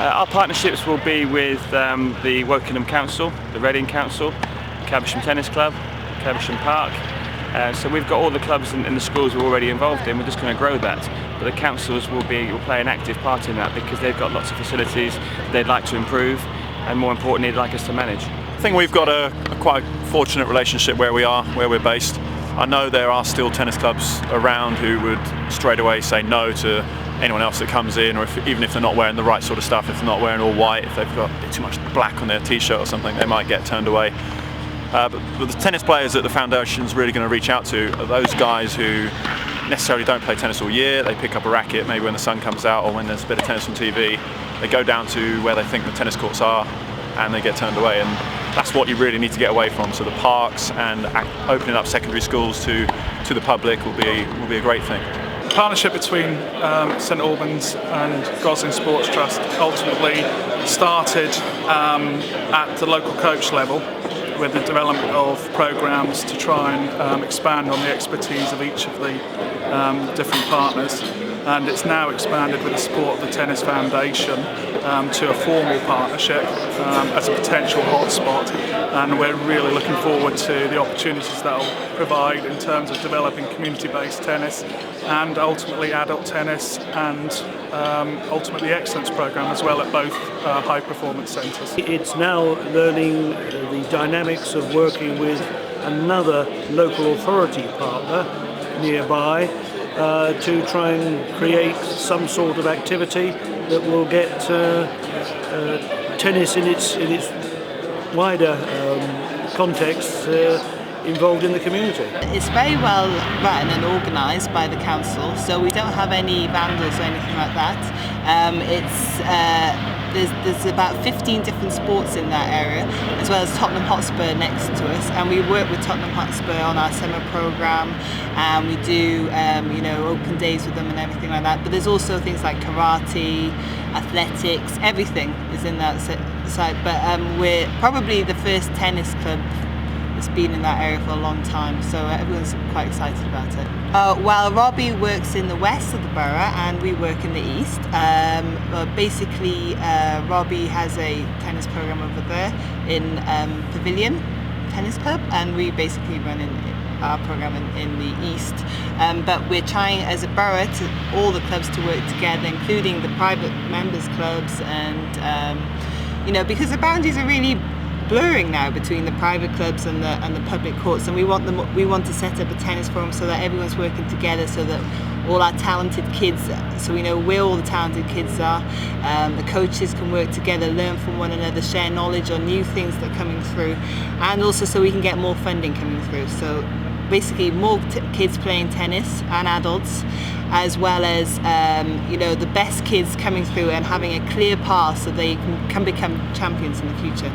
Our partnerships will be with the Wokingham Council, the Reading Council, Caversham Tennis Club, Caversham Park. So we've got all the clubs and the schools we're already involved in. We're just going to grow that. But the councils will play an active part in that because they've got lots of facilities they'd like to improve, and more importantly, they'd like us to manage. I think we've got a quite fortunate relationship where we're based. I know there are still tennis clubs around who would straight away say no to anyone else that comes in, or even if they're not wearing the right sort of stuff, if they're not wearing all white, if they've got a bit too much black on their t-shirt or something, they might get turned away. But the tennis players that the foundation's really going to reach out to are those guys who necessarily don't play tennis all year. They pick up a racket maybe when the sun comes out or when there's a bit of tennis on TV. They go down to where they think the tennis courts are and they get turned away, and that's what you really need to get away from. So the parks and opening up secondary schools to the public will be a great thing. The partnership between St Albans and Gosling Sports Trust ultimately started at the local coach level with the development of programmes to try and expand on the expertise of each of the different partners, and it's now expanded with the support of the Tennis Foundation to a formal partnership as a potential hotspot, and we're really looking forward to the opportunities that will provide in terms of developing community-based tennis and ultimately adult tennis and ultimately the excellence programme as well at both high performance centres. It's now learning the dynamics of working with another local authority partner nearby to try and create some sort of activity that will get tennis in its wider context involved in the community. It's very well run and organised by the council, so we don't have any vandals or anything like that. There's about 15 different sports in that area, as well as Tottenham Hotspur next to us, and we work with Tottenham Hotspur on our summer programme, and we do open days with them and everything like that. But there's also things like karate, athletics, everything is in that side. But we're probably the first tennis club that's been in that area for a long time, so everyone's quite excited about it. While Robbie works in the west of the borough and we work in the east, basically Robbie has a tennis program over there in Pavilion Tennis Club, and we basically run our program in the east. But we're trying as a borough to all the clubs to work together, including the private members clubs, and because the boundaries are really blurring now between the private clubs and the public courts, and we want to set up a tennis forum so that everyone's working together, so that all our talented kids, so we know where all the talented kids are, the coaches can work together, learn from one another, share knowledge on new things that are coming through, and also so we can get more funding coming through. So basically more kids playing tennis and adults, as well as the best kids coming through and having a clear path so they can become champions in the future.